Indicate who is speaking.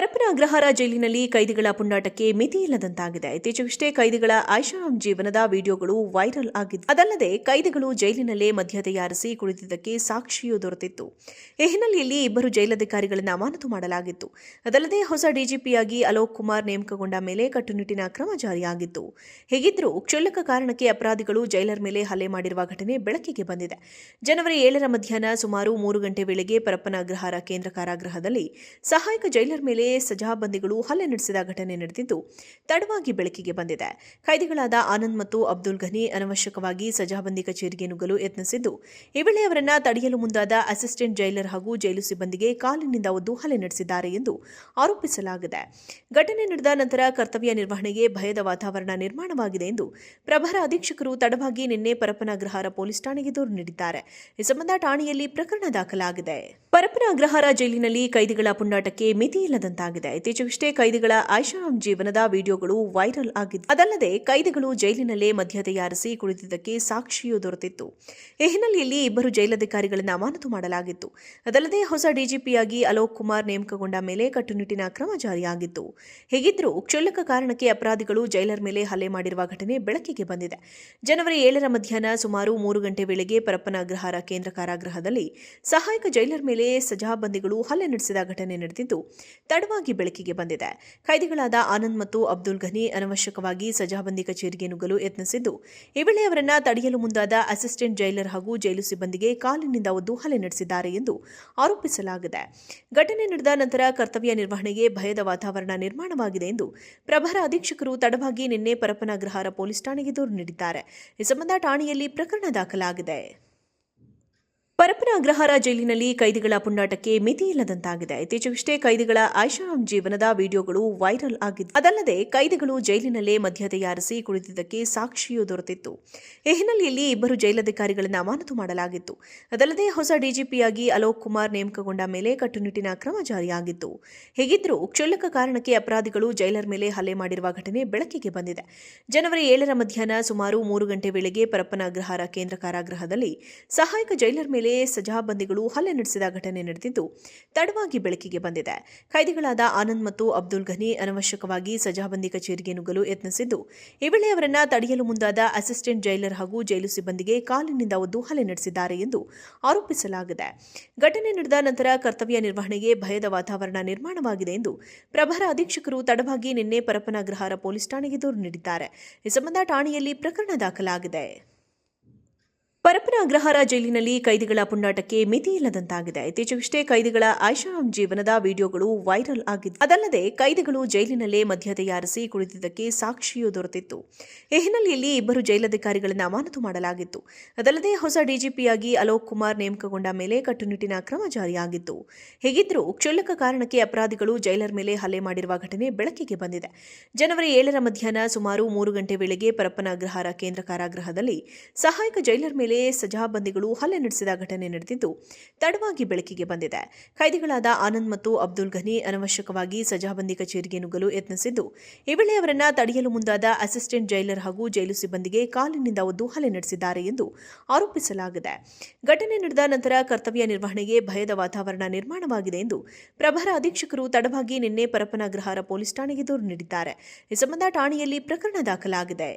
Speaker 1: ಪರಪ್ಪನ ಅಗ್ರಹಾರ ಜೈಲಿನಲ್ಲಿ ಕೈದಿಗಳ ಪುಂಡಾಟಕ್ಕೆ ಮಿತಿಯಿಲ್ಲದಂತಾಗಿದೆ. ಇತ್ತೀಚೆಗಷ್ಟೇ ಕೈದಿಗಳ ಐಷಾರಾಮ್ ಜೀವನದ ವಿಡಿಯೋಗಳು ವೈರಲ್ ಆಗಿದ್ದು, ಅದಲ್ಲದೆ ಕೈದಿಗಳು ಜೈಲಿನಲ್ಲೇ ಮದ್ಯ ತಯಾರಿಸಿ ಕುಡಿದಿದ್ದಕ್ಕೆ ಸಾಕ್ಷಿಯೂ ದೊರೆತಿತ್ತು. ಈ ಹಿನ್ನೆಲೆಯಲ್ಲಿ ಇಬ್ಬರು ಜೈಲಧಿಕಾರಿಗಳನ್ನು ಅಮಾನತು ಮಾಡಲಾಗಿತ್ತು. ಅದಲ್ಲದೆ ಹೊಸ ಡಿಜಿಪಿಯಾಗಿ ಅಲೋಕ್ ಕುಮಾರ್ ನೇಮಕಗೊಂಡ ಮೇಲೆ ಕಟ್ಟುನಿಟ್ಟಿನ ಕ್ರಮ ಜಾರಿಯಾಗಿತ್ತು. ಹೀಗಿದ್ರೂ ಕ್ಷುಲ್ಲಕ ಕಾರಣಕ್ಕೆ ಅಪರಾಧಿಗಳು ಜೈಲರ್ ಮೇಲೆ ಹಲ್ಲೆ ಮಾಡಿರುವ ಘಟನೆ ಬೆಳಕಿಗೆ ಬಂದಿದೆ. ಜನವರಿ 7ರ ಮಧ್ಯಾಹ್ನ ಸುಮಾರು 3 ಗಂಟೆ ವೇಳೆಗೆ ಪರಪ್ಪನ ಅಗ್ರಹಾರ ಕೇಂದ್ರ ಕಾರಾಗೃಹದಲ್ಲಿ ಸಹಾಯಕ ಜೈಲರ್ ಮೇಲೆ ಸಜಾಬಂದಿಗಳು ಹಲ್ಲೆ ನಡೆಸಿದ ಘಟನೆ ನಡೆದಿದ್ದು, ತಡವಾಗಿ ಬೆಳಕಿಗೆ ಬಂದಿದೆ. ಕೈದಿಗಳಾದ ಆನಂದ್ ಮತ್ತು ಅಬ್ದುಲ್ ಘನಿ ಅನವಶ್ಯಕವಾಗಿ ಸಜಾಬಂದಿ ಕಚೇರಿಗೆ ನುಗ್ಗಲು ಯತ್ನಿಸಿದ್ದು, ಈ ವೇಳೆ ಅವರನ್ನು ತಡೆಯಲು ಮುಂದಾದ ಅಸಿಸ್ಟೆಂಟ್ ಜೈಲರ್ ಹಾಗೂ ಜೈಲು ಸಿಬ್ಬಂದಿಗೆ ಕಾಲಿನಿಂದ ಒದ್ದು ಹಲ್ಲೆ ನಡೆಸಿದ್ದಾರೆ ಎಂದು ಆರೋಪಿಸಲಾಗಿದೆ. ಘಟನೆ ನಡೆದ ನಂತರ ಕರ್ತವ್ಯ ನಿರ್ವಹಣೆಗೆ ಭಯದ ವಾತಾವರಣ ನಿರ್ಮಾಣವಾಗಿದೆ ಎಂದು ಪ್ರಭಾರ ಅಧೀಕ್ಷಕರು ತಡವಾಗಿ ನಿನ್ನೆ ಪರಪ್ಪನ ಅಗ್ರಹಾರ ಪೊಲೀಸ್ ಠಾಣೆಗೆ ದೂರು ನೀಡಿದ್ದಾರೆ. ಈ ಸಂಬಂಧ ಠಾಣೆಯಲ್ಲಿ ಪ್ರಕರಣ ದಾಖಲಾಗಿದೆ. ಪರಪ್ಪನ ಅಗ್ರಹಾರ ಜೈಲಿನಲ್ಲಿ ಕೈದಿಗಳ ಪುಂಡಾಟಕ್ಕೆ ಮಿತಿಯಿಲ್ಲದಂತಾಗಿದೆ. ಇತ್ತೀಚೆಗಷ್ಟೇ ಕೈದಿಗಳ ಐಷಾರಾಮ್ ಜೀವನದ ವಿಡಿಯೋಗಳು ವೈರಲ್ ಆಗಿದ್ದು, ಅದಲ್ಲದೆ ಕೈದಿಗಳು ಜೈಲಿನಲ್ಲೇ ಮದ್ಯ ತಯಾರಿಸಿ ಕುಡಿದಿದ್ದಕ್ಕೆ ಸಾಕ್ಷಿಯೂ ದೊರೆತಿತ್ತು. ಈ ಹಿನ್ನೆಲೆಯಲ್ಲಿ ಇಬ್ಬರು ಜೈಲಧಿಕಾರಿಗಳನ್ನು ಅಮಾನತು ಮಾಡಲಾಗಿತ್ತು. ಅದಲ್ಲದೆ ಹೊಸ ಡಿಜಿಪಿಯಾಗಿ ಅಲೋಕ್ ಕುಮಾರ್ ನೇಮಕಗೊಂಡ ಮೇಲೆ ಕಟ್ಟುನಿಟ್ಟಿನ ಕ್ರಮ ಜಾರಿಯಾಗಿತ್ತು. ಹೀಗಿದ್ರೂ ಕ್ಷುಲ್ಲಕ ಕಾರಣಕ್ಕೆ ಅಪರಾಧಿಗಳು ಜೈಲರ್ ಮೇಲೆ ಹಲ್ಲೆ ಮಾಡಿರುವ ಘಟನೆ ಬೆಳಕಿಗೆ ಬಂದಿದೆ. ಜನವರಿ 7ರ ಮಧ್ಯಾಹ್ನ ಸುಮಾರು 3 ಗಂಟೆ ವೇಳೆಗೆ ಪರಪ್ಪನ ಅಗ್ರಹಾರ ಕೇಂದ್ರ ಕಾರಾಗೃಹದಲ್ಲಿ ಸಹಾಯಕ ಜೈಲರ್ ಮೇಲೆ ಸಜಾಬಂದಿಗಳು ಹಲ್ಲೆ ನಡೆಸಿದ ಘಟನೆ ನಡೆದಿದ್ದು, ತಡವಾಗಿ ಬೆಳಕಿಗೆ ಬಂದಿದೆ. ಕೈದಿಗಳಾದ ಆನಂದ್ ಮತ್ತು ಅಬ್ದುಲ್ ಘನಿ ಅನವಶ್ಯಕವಾಗಿ ಸಜಾಬಂದಿ ಕಚೇರಿಗೆ ನುಗ್ಗಲು ಯತ್ನಿಸಿದ್ದು, ಈ ವೇಳೆ ಅವರನ್ನು ತಡೆಯಲು ಮುಂದಾದ ಅಸಿಸ್ಟೆಂಟ್ ಜೈಲರ್ ಹಾಗೂ ಜೈಲು ಸಿಬ್ಬಂದಿಗೆ ಕಾಲಿನಿಂದ ಒದ್ದು ಹಲ್ಲೆ ನಡೆಸಿದ್ದಾರೆ ಎಂದು ಆರೋಪಿಸಲಾಗಿದೆ. ಘಟನೆ ನಡೆದ ನಂತರ ಕರ್ತವ್ಯ ನಿರ್ವಹಣೆಗೆ ಭಯದ ವಾತಾವರಣ ನಿರ್ಮಾಣವಾಗಿದೆ ಎಂದು ಪ್ರಭಾರ ಅಧೀಕ್ಷಕರು ತಡವಾಗಿ ನಿನ್ನೆ ಪರಪ್ಪನ ಅಗ್ರಹಾರ ಪೊಲೀಸ್ ಠಾಣೆಗೆ ದೂರು ನೀಡಿದ್ದಾರೆ. ಈ ಸಂಬಂಧ ಠಾಣೆಯಲ್ಲಿ ಪ್ರಕರಣ ದಾಖಲಾಗಿದೆ. ಪರಪ್ಪನ ಅಗ್ರಹಾರ ಜೈಲಿನಲ್ಲಿ ಕೈದಿಗಳ ಪುಂಡಾಟಕ್ಕೆ ಮಿತಿಯಿಲ್ಲದಂತಾಗಿದೆ. ಇತ್ತೀಚೆಗಷ್ಟೇ ಕೈದಿಗಳ ಐಷಾರಾಮ್ ಜೀವನದ ವಿಡಿಯೋಗಳು ವೈರಲ್ ಆಗಿದ್ದು, ಅದಲ್ಲದೆ ಕೈದಿಗಳು ಜೈಲಿನಲ್ಲೇ ಮದ್ಯ ತಯಾರಿಸಿ ಕುಡಿದಿದ್ದಕ್ಕೆ ಸಾಕ್ಷಿಯೂ ದೊರೆತಿತ್ತು. ಈ ಹಿನ್ನೆಲೆಯಲ್ಲಿ ಇಬ್ಬರು ಜೈಲಧಿಕಾರಿಗಳನ್ನು ಅಮಾನತು ಮಾಡಲಾಗಿತ್ತು. ಅದಲ್ಲದೆ ಹೊಸ ಡಿಜಿಪಿಯಾಗಿ ಅಲೋಕ್ ಕುಮಾರ್ ನೇಮಕಗೊಂಡ ಮೇಲೆ ಕಟ್ಟುನಿಟ್ಟಿನ ಕ್ರಮ ಜಾರಿಯಾಗಿತ್ತು. ಹೀಗಿದ್ರೂ ಕ್ಷುಲ್ಲಕ ಕಾರಣಕ್ಕೆ ಅಪರಾಧಿಗಳು ಜೈಲರ್ ಮೇಲೆ ಹಲ್ಲೆ ಮಾಡಿರುವ ಘಟನೆ ಬೆಳಕಿಗೆ ಬಂದಿದೆ. ಜನವರಿ 7ರ ಮಧ್ಯಾಹ್ನ ಸುಮಾರು 3 ಗಂಟೆ ವೇಳೆಗೆ ಪರಪ್ಪನ ಅಗ್ರಹಾರ ಕೇಂದ್ರ ಕಾರಾಗೃಹದಲ್ಲಿ ಸಹಾಯಕ ಜೈಲರ್ ಮೇಲೆ ಸಜಾಬಂದಿಗಳು ಹಲ್ಲೆ ನಡೆಸಿದ ಘಟನೆ ನಡೆದಿದ್ದು, ತಡವಾಗಿ ಬೆಳಕಿಗೆ ಬಂದಿದೆ. ಕೈದಿಗಳಾದ ಆನಂದ್ ಮತ್ತು ಅಬ್ದುಲ್ ಘನಿ ಅನವಶ್ಯಕವಾಗಿ ಸಜಾಬಂದಿ ಕಚೇರಿಗೆ ನುಗ್ಗಲು ಯತ್ನಿಸಿದ್ದು, ಈ ವೇಳೆ ಅವರನ್ನು ತಡೆಯಲು ಮುಂದಾದ ಅಸಿಸ್ಟೆಂಟ್ ಜೈಲರ್ ಹಾಗೂ ಜೈಲು ಸಿಬ್ಬಂದಿಗೆ ಕಾಲಿನಿಂದ ಒದ್ದು ಹಲ್ಲೆ ನಡೆಸಿದ್ದಾರೆ ಎಂದು ಆರೋಪಿಸಲಾಗಿದೆ. ಘಟನೆ ನಡೆದ ನಂತರ ಕರ್ತವ್ಯ ನಿರ್ವಹಣೆಗೆ ಭಯದ ವಾತಾವರಣ ನಿರ್ಮಾಣವಾಗಿದೆ ಎಂದು ಪ್ರಭಾರ ಅಧೀಕ್ಷಕರು ತಡವಾಗಿ ನಿನ್ನೆ ಪರಪ್ಪನ ಅಗ್ರಹಾರ ಪೊಲೀಸ್ ಠಾಣೆಗೆ ದೂರು ನೀಡಿದ್ದಾರೆ. ಈ ಸಂಬಂಧ ಠಾಣೆಯಲ್ಲಿ ಪ್ರಕರಣ ದಾಖಲಾಗಿದೆ. ಪರಪ್ಪನ ಅಗ್ರಹಾರ ಜೈಲಿನಲ್ಲಿ ಕೈದಿಗಳ ಪುಂಡಾಟಕ್ಕೆ ಮಿತಿಯಿಲ್ಲದಂತಾಗಿದೆ. ಇತ್ತೀಚೆಗಷ್ಟೇ ಕೈದಿಗಳ ಐಷಾರಾಮ್ ಜೀವನದ ವಿಡಿಯೋಗಳು ವೈರಲ್ ಆಗಿದ್ದು, ಅದಲ್ಲದೆ ಕೈದಿಗಳು ಜೈಲಿನಲ್ಲೇ ಮದ್ಯ ತಯಾರಿಸಿ ಕುಡಿದಿದ್ದಕ್ಕೆ ಸಾಕ್ಷಿಯೂ ದೊರೆತಿತ್ತು. ಈ ಹಿನ್ನೆಲೆಯಲ್ಲಿ ಇಬ್ಬರು ಜೈಲಧಿಕಾರಿಗಳನ್ನು ಅಮಾನತು ಮಾಡಲಾಗಿತ್ತು. ಅದಲ್ಲದೆ ಹೊಸ ಡಿಜಿಪಿಯಾಗಿ ಅಲೋಕ್ ಕುಮಾರ್ ನೇಮಕಗೊಂಡ ಮೇಲೆ ಕಟ್ಟುನಿಟ್ಟಿನ ಕ್ರಮ ಜಾರಿಯಾಗಿತ್ತು. ಹೀಗಿದ್ರೂ ಕ್ಷುಲ್ಲಕ ಕಾರಣಕ್ಕೆ ಅಪರಾಧಿಗಳು ಜೈಲರ್ ಮೇಲೆ ಹಲ್ಲೆ ಮಾಡಿರುವ ಘಟನೆ ಬೆಳಕಿಗೆ ಬಂದಿದೆ. ಜನವರಿ 7ರ ಮಧ್ಯಾಹ್ನ ಸುಮಾರು 3 ಗಂಟೆ ವೇಳೆಗೆ ಪರಪ್ಪನ ಅಗ್ರಹಾರ ಕೇಂದ್ರ ಕಾರಾಗೃಹದಲ್ಲಿ ಸಹಾಯಕ ಜೈಲರ್ ಮೇಲೆ ಸಜಾಬಂದಿಗಳು ಹಲ್ಲೆ ನಡೆಸಿದ ಘಟನೆ ನಡೆದಿದ್ದು, ತಡವಾಗಿ ಬೆಳಕಿಗೆ ಬಂದಿದೆ. ಕೈದಿಗಳಾದ ಆನಂದ್ ಮತ್ತು ಅಬ್ದುಲ್ ಘನಿ ಅನವಶ್ಯಕವಾಗಿ ಸಜಾಬಂದಿ ಕಚೇರಿಗೆ ನುಗ್ಗಲು ಯತ್ನಿಸಿದ್ದು, ಈ ವೇಳೆ ಅವರನ್ನು ತಡೆಯಲು ಮುಂದಾದ ಅಸಿಸ್ಟೆಂಟ್ ಜೈಲರ್ ಹಾಗೂ ಜೈಲು ಸಿಬ್ಬಂದಿಗೆ ಕಾಲಿನಿಂದ ಒದ್ದು ಹಲ್ಲೆ ನಡೆಸಿದ್ದಾರೆ ಎಂದು ಆರೋಪಿಸಲಾಗಿದೆ. ಘಟನೆ ನಡೆದ ನಂತರ ಕರ್ತವ್ಯ ನಿರ್ವಹಣೆಗೆ ಭಯದ ವಾತಾವರಣ ನಿರ್ಮಾಣವಾಗಿದೆ ಎಂದು ಪ್ರಭಾರ ಅಧೀಕ್ಷಕರು ತಡವಾಗಿ ನಿನ್ನೆ ಪರಪ್ಪನ ಅಗ್ರಹಾರ ಪೊಲೀಸ್ ಠಾಣೆಗೆ ದೂರು ನೀಡಿದ್ದಾರೆ. ಈ ಸಂಬಂಧ ಠಾಣೆಯಲ್ಲಿ ಪ್ರಕರಣ ದಾಖಲಾಗಿದೆ.